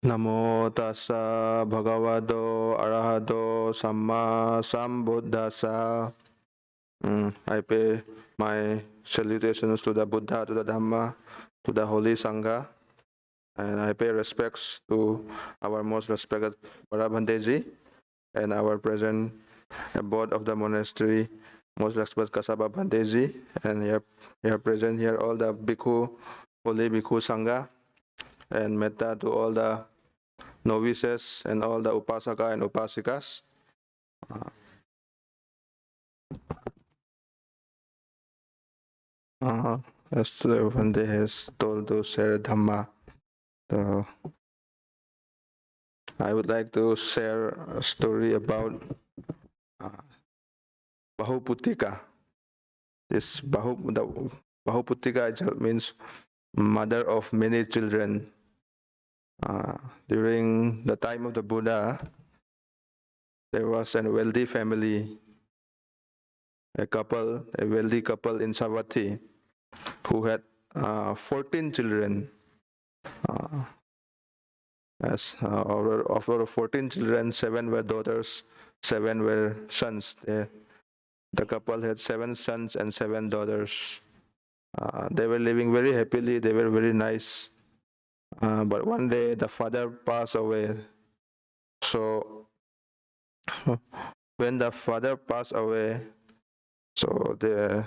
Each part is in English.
Namo tassa bhagavato arahato samma sambuddhassa. I pay my salutations to the Buddha, to the Dhamma, to the Holy Sangha, and I pay respects to our most respected Bhanteji and our present board of the monastery, most respected Kasaba Bhanteji, and here present here all the bhikkhu, holy bhikkhu Sangha, and metta to all the novices and all the upasaka and upasikas. As Bhante has told to share Dhamma, so I would like to share a story about Bahuputthika. This Bahuputthika means mother of many children. During the time of the Buddha, there was a wealthy family, a wealthy couple in Savatthi, who had 14 children. Of our 14 children, 7 were daughters, 7 were sons. The couple had 7 sons and 7 daughters. They were living very happily, they were very nice. But one day the father passed away. So when the father passed away, so the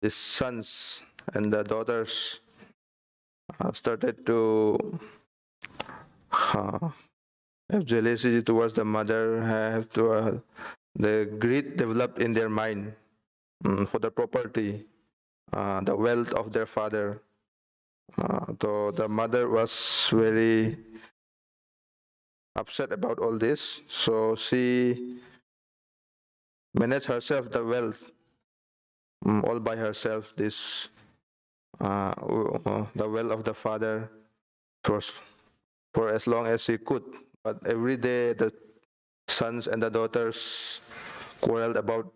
sons and the daughters started to have jealousy towards the mother. The greed developed in their mind for the property, the wealth of their father. So the mother was very upset about all this. So she managed herself the wealth all by herself. The wealth of the father for as long as she could. But every day the sons and the daughters quarreled about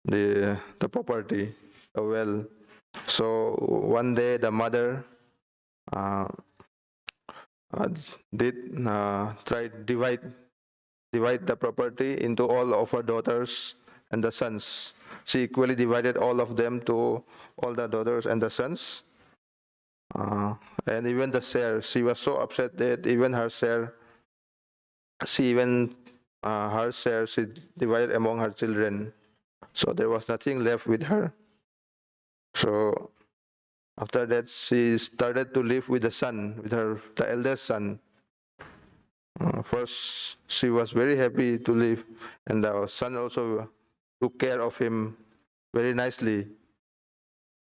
the property, the wealth. So one day the mother did try to divide the property into all of her daughters and the sons. She equally divided all of them to all the daughters and the sons. And even the share, she was so upset that even her share, she divided among her children. So there was nothing left with her. So after that, she started to live with the son, with the eldest son. First, she was very happy to live, and the son also took care of him very nicely.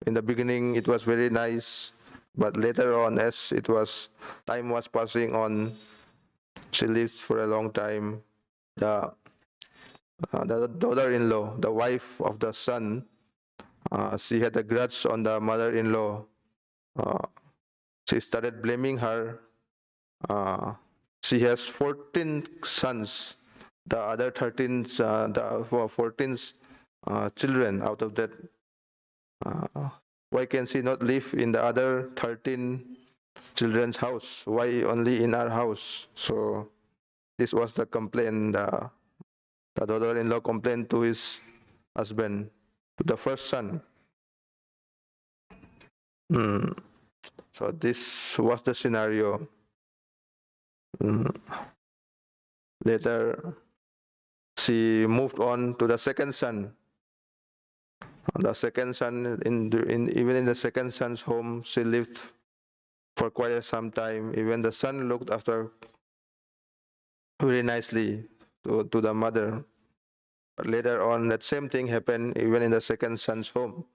In the beginning, it was very nice, but later on, as time was passing on, she lived for a long time. The daughter-in-law, the wife of the son, she had a grudge on the mother-in-law. She started blaming her. She has 14 sons. The other 13, the 14 children out of that. Why can she not live in the other 13 children's house? Why only in our house? So this was the complaint. The daughter-in-law complained to his husband, to the first son. So this was the scenario. Later, she moved on to the second son. The second son, even in the second son's home, she lived for quite some time. Even the son looked after very nicely to the mother. But later on, that same thing happened even in the second son's home.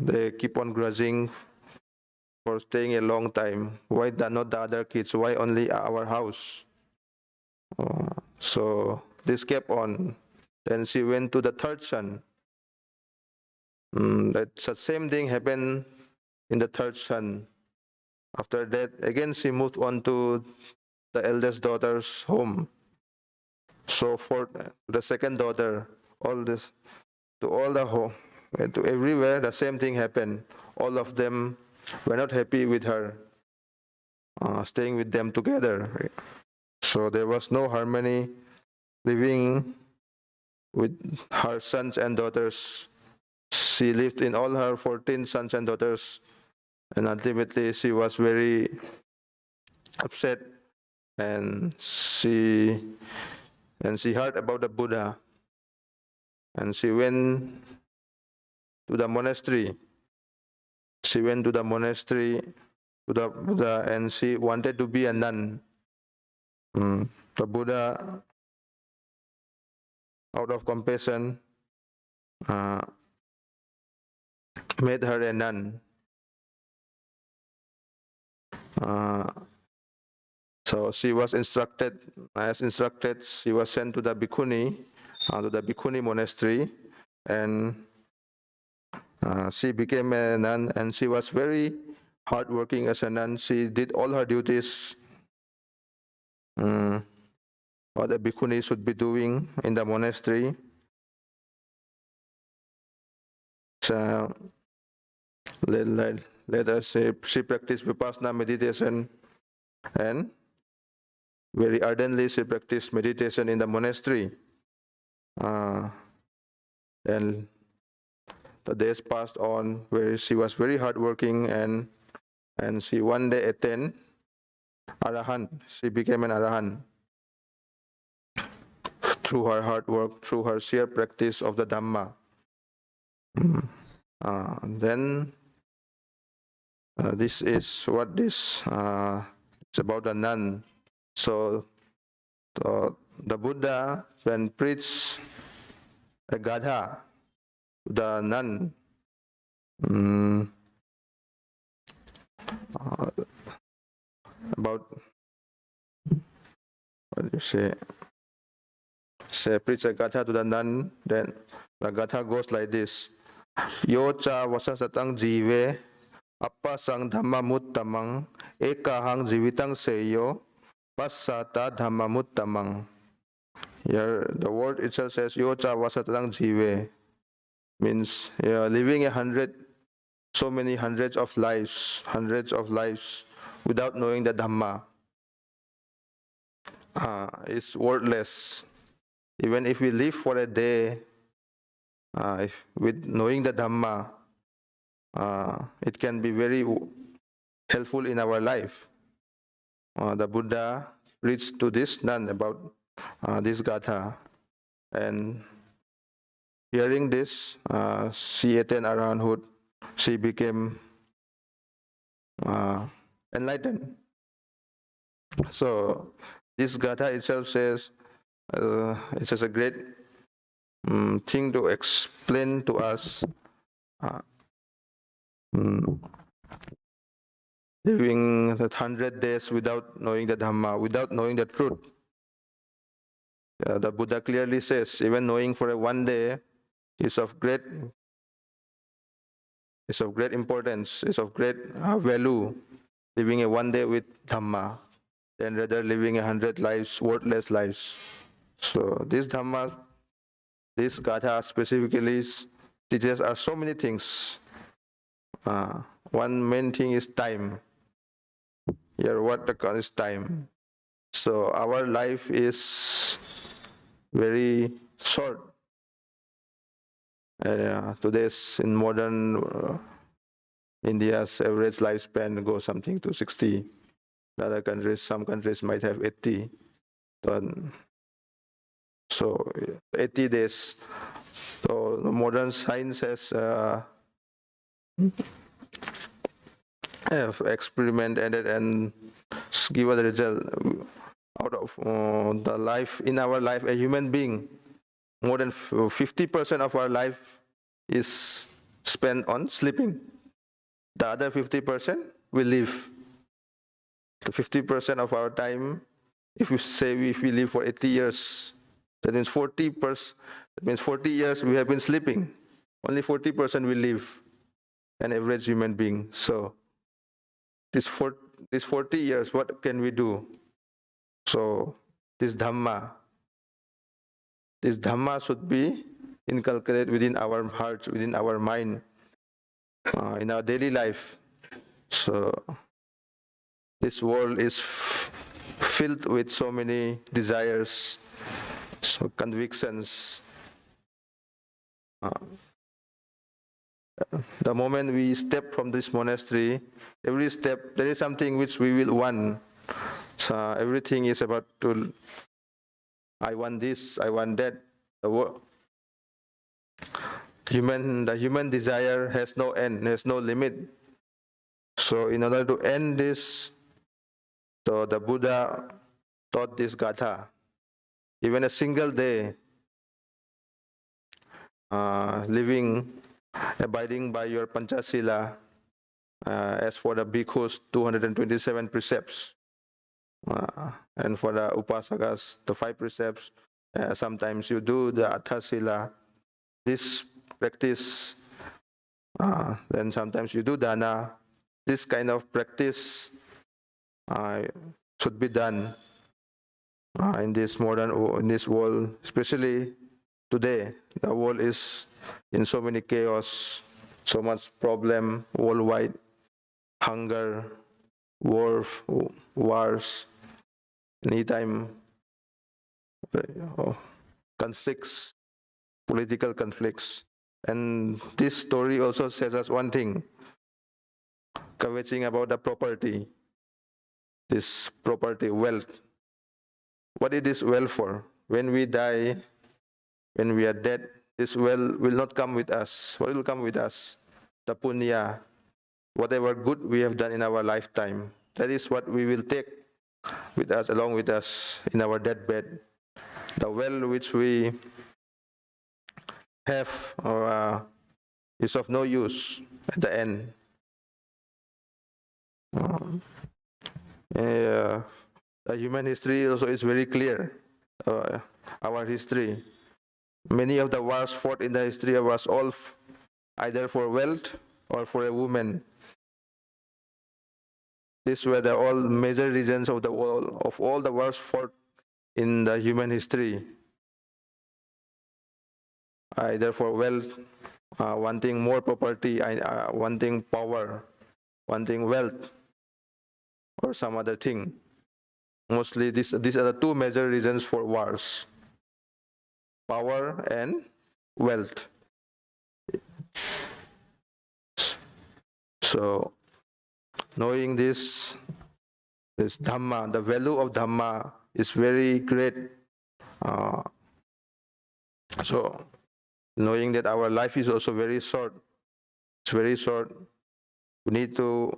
They keep on grudging for staying a long time. Why not the other kids? Why only our house? So this kept on. Then she went to the third son. The same thing happened in the third son. After that, again she moved on to the eldest daughter's home. So for the second daughter, to everywhere, the same thing happened. All of them were not happy with her staying with them together. So there was no harmony living with her sons and daughters. She lived in all her 14 sons and daughters, and ultimately she was very upset, and she heard about the Buddha, and she went to the monastery. She went to the monastery to the Buddha, and she wanted to be a nun. The Buddha, out of compassion, made her a nun. So she was instructed, she was sent to the Bhikkhuni monastery, and she became a nun, and she was very hardworking as a nun. She did all her duties, what a bhikkhuni should be doing in the monastery. So later she practiced vipassana meditation, and very ardently she practiced meditation in the monastery. And the days passed on where she was very hardworking, and she one day attained Arahant. She became an Arahant through her hard work, through her sheer practice of the Dhamma. Then this is what this it's about a nun. So the Buddha, when preached a Gatha to the nun, about, what do you say? Say preach a Gatha to the nun, then the Gatha goes like this: Yo cha vasasatang jive appa sang dhamma muttamang ekahang jivitang seyo passata dhamma muttamang. Here the word itself says Yo cha vasasatang jive, means living so many hundreds of lives without knowing the Dhamma is worthless. Even if we live for a day with knowing the Dhamma, it can be very helpful in our life. The Buddha preached to this nun about this Gatha, and hearing this, she attained Arahanthood. She became enlightened. So this Gatha itself says, it's just a great thing to explain to us, living 100 days without knowing the Dhamma, without knowing the truth. The Buddha clearly says, even knowing for one day is of great importance, is of great value, living a one day with Dhamma, than rather living 100 lives, worthless lives. So this Dhamma, this Gatha specifically teaches us so many things. One main thing is time. Here what the call is time. So our life is very short. Today's in modern India's average lifespan goes something to 60. The other countries, some countries might have 80. So 80 days. So modern science has experimented and given the result out of the life in our life. A human being, more than 50% of our life is spent on sleeping. The other 50% we live. The 50% of our time, if we live for 80 years, that means 40 years we have been sleeping. Only 40% we live, an average human being. So this 40 years, what can we do? So this Dhamma should be inculcated within our hearts, within our mind, in our daily life. So this world is filled with so many desires, so convictions. The moment we step from this monastery, every step there is something which we will want. So everything is about to, I want this, I want that. The human desire has no end, has no limit. So in order to end this, so the Buddha taught this gatha. Even a single day, living, abiding by your Panchasila, as for the bhikkhus, 227 precepts, and for the upasakas, the 5 precepts. Sometimes you do the Atthasila, this practice, then sometimes you do dana. This kind of practice should be done in this in this world, especially today. The world is in so many chaos, so much problem worldwide, hunger, wars, anytime conflicts, political conflicts. And this story also says us one thing, kvetching about the property, this property, wealth. What it is wealth for? When we die, when we are dead, this wealth will not come with us. What will come with us? The punya, whatever good we have done in our lifetime. That is what we will take with us, along with us in our deathbed. The wealth which we have is of no use at the end. The human history also is very clear. Our history, many of the wars fought in the history was all either for wealth or for a woman. These were the all major reasons of all the wars fought in the human history. Either for wealth, wanting more property, wanting power, wanting wealth, or some other thing. Mostly these are the 2 major reasons for wars: power and wealth. So knowing this Dhamma, the value of Dhamma is very great. So knowing that our life is also very short, it's very short, we need to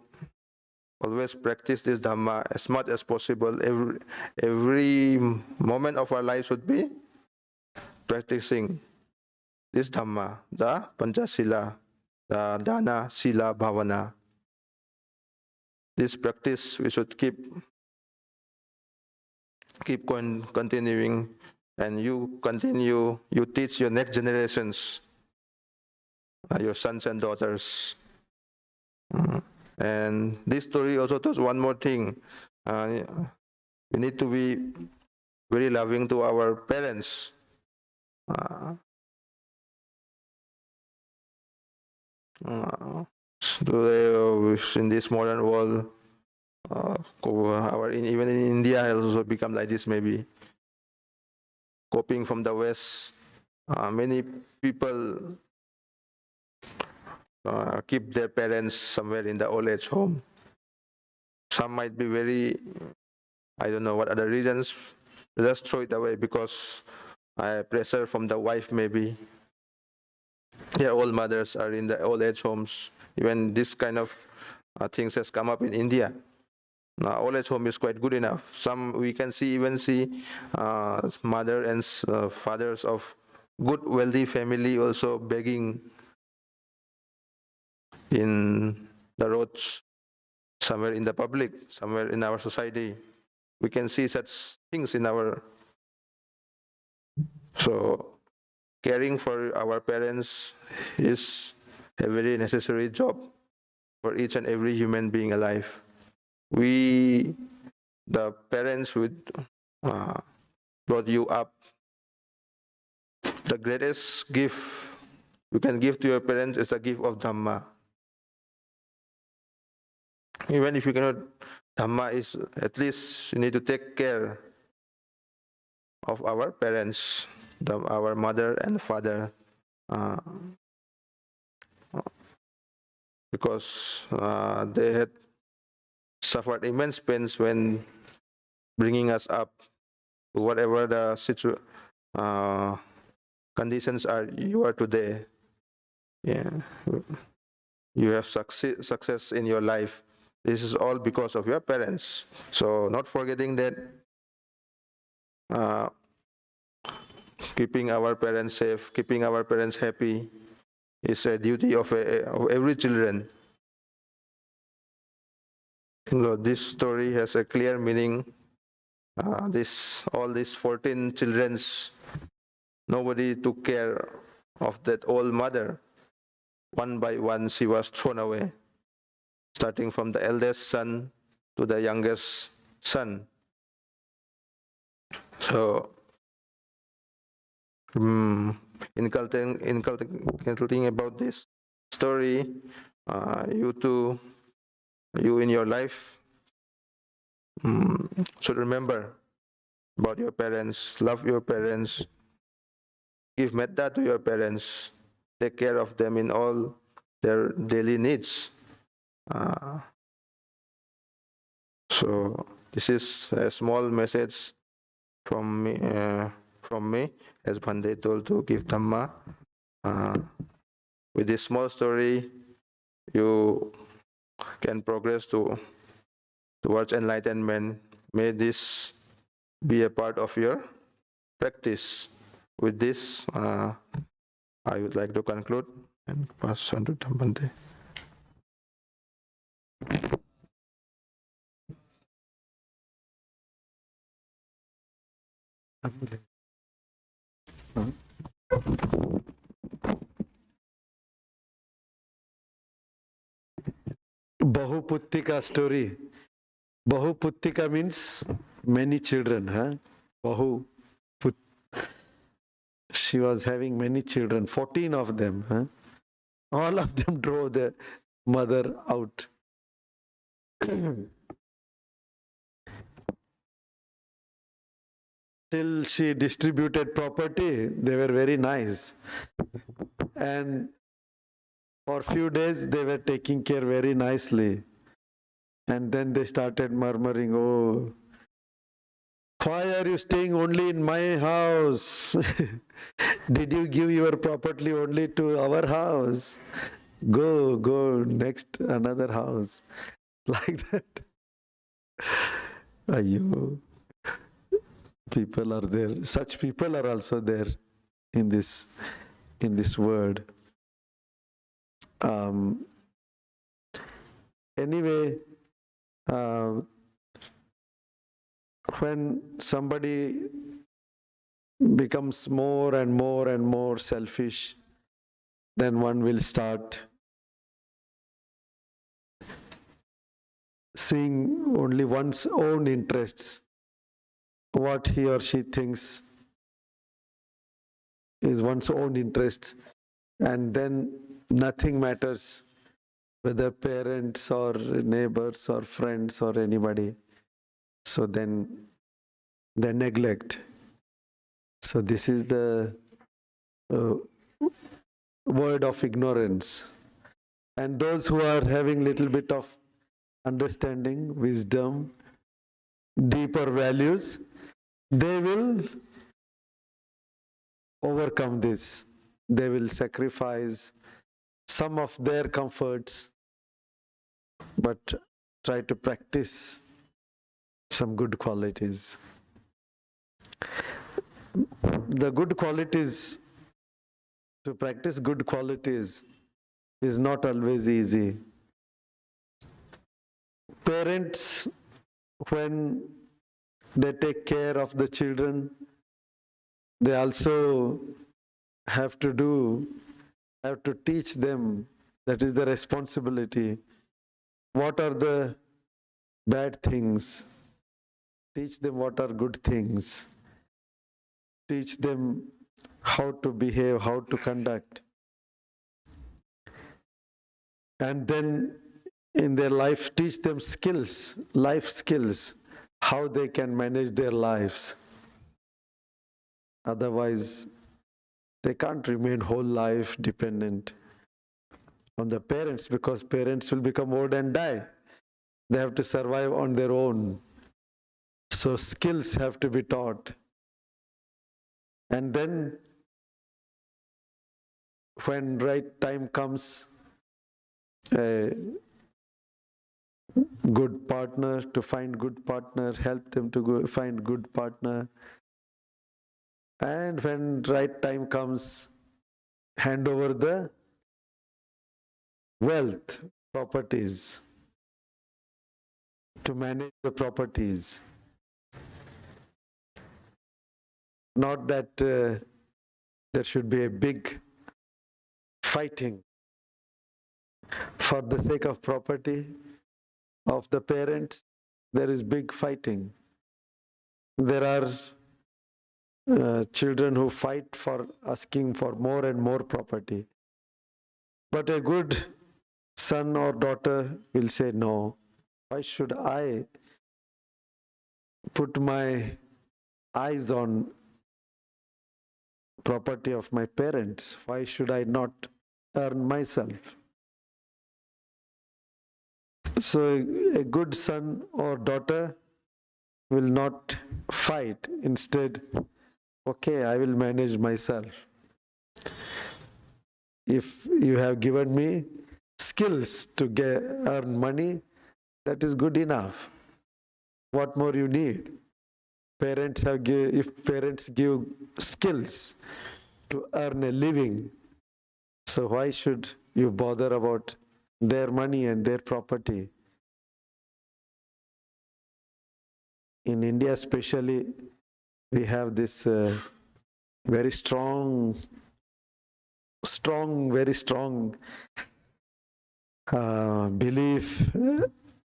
always practice this Dhamma as much as possible. Every moment of our life should be practicing this Dhamma, the Panchasila, the Dana, Sila, Bhavana. This practice we should keep continuing, and you continue, you teach your next generations, your sons and daughters. And this story also tells one more thing. We need to be very loving to our parents. In this modern world, even in India has also become like this, maybe. Copying from the West, many people keep their parents somewhere in the old age home. Some might be very, I don't know what other reasons, just throw it away because pressure from the wife maybe. Their old mothers are in the old age homes. Even this kind of things has come up in India. Now, old age home is quite good enough. Some we can even see mother and fathers of good wealthy family also begging in the roads, somewhere in the public, somewhere in our society. We can see such things in our. So caring for our parents is a very necessary job for each and every human being alive. The parents who brought you up, the greatest gift you can give to your parents is the gift of Dhamma. Even if you cannot, Dhamma is, at least you need to take care of our parents, our mother and father, uh, because they had suffered immense pains when bringing us up, whatever the conditions are you are today. Yeah, you have success in your life. This is all because of your parents. So not forgetting that, uh, keeping our parents safe, keeping our parents happy is a duty of every children. This story has a clear meaning. All these 14 children's, nobody took care of that old mother. One by one, she was thrown away, starting from the eldest son to the youngest son. So, inculcating about this story, you in your life, should remember about your parents, love your parents, give metta to your parents, take care of them in all their daily needs. So this is a small message from me, as Bhante told, to give Dhamma. With this small story, you can progress towards enlightenment. May this be a part of your practice. With this, I would like to conclude and pass on to Bhante. Bahuputthika story. Bahuputthika means many children. She was having many children, 14 of them. All of them drove the mother out. Till she distributed property, they were very nice. And for a few days, they were taking care very nicely. And then they started murmuring, "Oh, why are you staying only in my house? Did you give your property only to our house? Go next another house." Like that. Ayyo. People are there. Such people are also there in this world. Anyway, when somebody becomes more and more selfish, then one will start seeing only one's own interests, what he or she thinks is one's own interests, and then nothing matters, whether parents or neighbors or friends or anybody. So then they neglect. So this is the word of ignorance. And those who are having little bit of understanding, wisdom, deeper values, they will overcome this. They will sacrifice some of their comforts, but try to practice some good qualities. The good qualities, to practice good qualities is not always easy. Parents, when they take care of the children, they also have to teach them, that is the responsibility. What are the bad things? Teach them what are good things. Teach them how to behave, how to conduct. And then in their life, teach them skills, life skills, how they can manage their lives. Otherwise, they can't remain whole life dependent on the parents, because parents will become old and die. They have to survive on their own. So skills have to be taught. And then when right time comes, a good partner, to find good partner, help them to go find good partner. And when right time comes, hand over the wealth, properties, to manage the properties. Not that there should be a big fighting for the sake of property of the parents. There is big fighting. There are children who fight for asking for more and more property. But a good son or daughter will say, no, why should I put my eyes on property of my parents? Why should I not earn myself? So a good son or daughter will not fight. Instead, okay, I will manage myself. If you have given me skills to earn money, that is good enough. What more you need? If parents give skills to earn a living, so why should you bother about their money and their property? In India especially, we have this very strong, very strong belief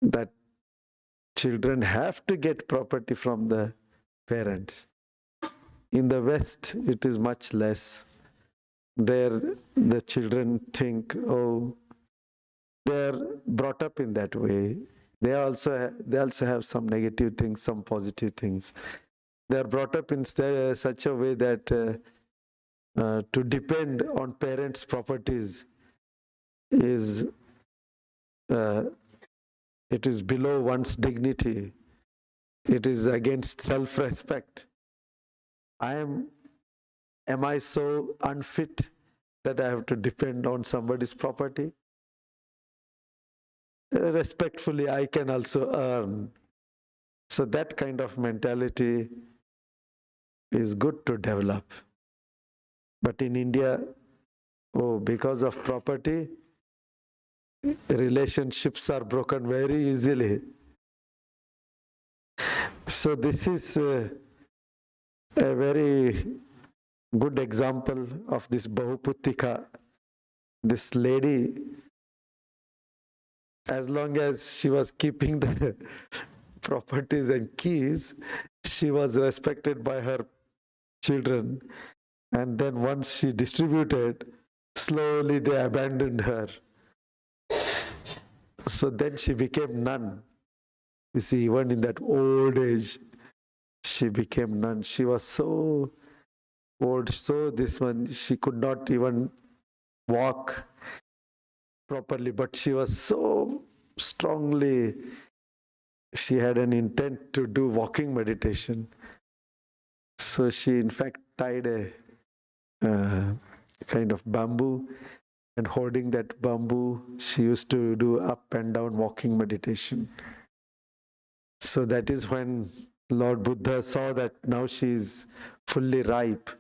that children have to get property from the parents. In the West, it is much less. There, the children think, oh, they're brought up in that way. They also have some negative things, some positive things. They are brought up in such a way that to depend on parents' properties is it is below one's dignity. It is against self-respect. Am I so unfit that I have to depend on somebody's property? Respectfully, I can also earn. So that kind of mentality is good to develop. But in India, because of property, relationships are broken very easily. So this is a very good example of this Bahuputthika. This lady, as long as she was keeping the properties and keys, she was respected by her children. And then once she distributed, slowly they abandoned her. So then she became nun. You see, even in that old age, she became nun. She was so old, so she could not even walk properly, but she was so strongly, she had an intent to do walking meditation. So she in fact tied a kind of bamboo, and holding that bamboo, she used to do up and down walking meditation. So that is when Lord Buddha saw that now she is fully ripe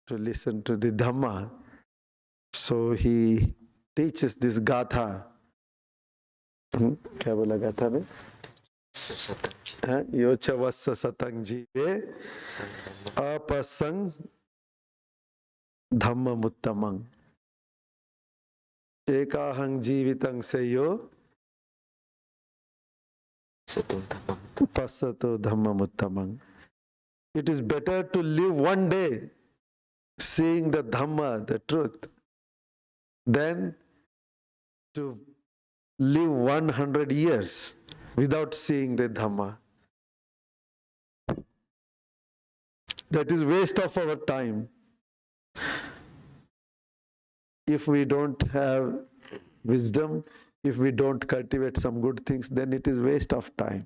to listen to the Dhamma. So he teaches this gatha. क्या बोला गाथा में? यो च वत्स सतंग जीवे अपसंग धम्ममुत्तमं एकाहं जीवितं सेयो passato dhammamuttamang. It is better to live one day seeing the Dhamma, the truth, than to live 100 years without seeing the Dhamma. That is waste of our time. If we don't have wisdom, if we don't cultivate some good things, then it is waste of time.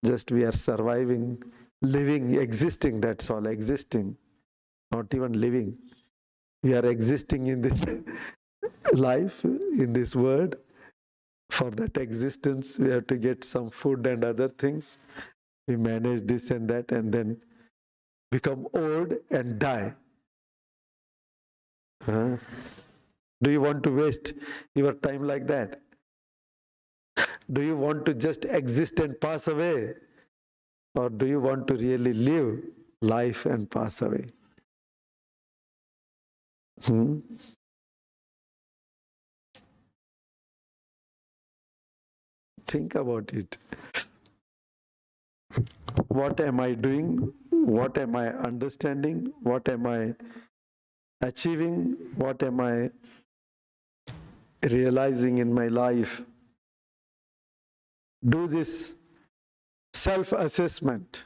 Just we are surviving, living, existing, that's all, existing, not even living. We are existing in this life, in this world. For that existence, we have to get some food and other things. We manage this and that and then become old and die. Huh? Do you want to waste your time like that? Do you want to just exist and pass away? Or do you want to really live life and pass away? Think about it. What am I doing? What am I understanding? What am I achieving? What am I realizing in my life? Do this self-assessment.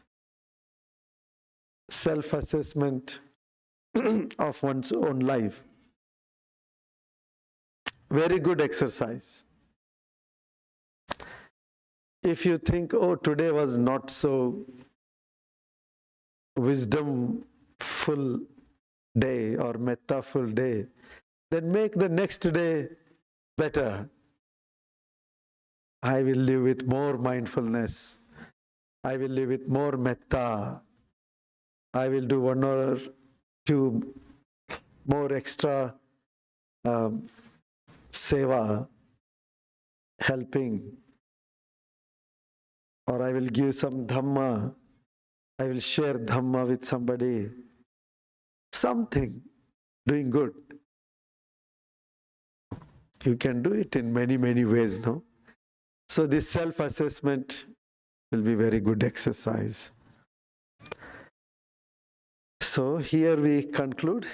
Self-assessment of one's own life. Very good exercise. If you think, oh, today was not so wisdom-full day or metta-full day, then make the next day better. I will live with more mindfulness. I will live with more metta. I will do one or two more extra seva, helping. Or I will give some Dhamma. I will share Dhamma with somebody. Something, doing good. You can do it in many, many ways, no? So this self-assessment will be very good exercise. So here we conclude.